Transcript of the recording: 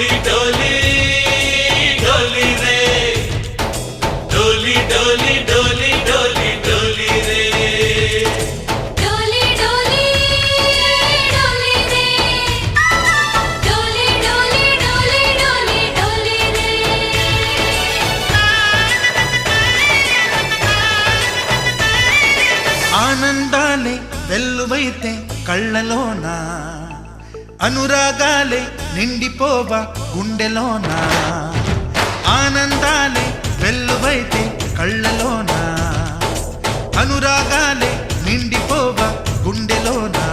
डोली डोली डोली रे डोली डोली डोली डोली डोली रे डोली डोली डोली रे डोली डोली डोली डोली डोली रे ఆనందాలే వెల్లువైతే కళ్ళలోనా అనురాగాలే నిండిపోవా గుండెలోనా ఆనందాలే వెల్లువైతే కళ్ళలోనా అనురాగాలే నిండిపోవా గుండెలోనా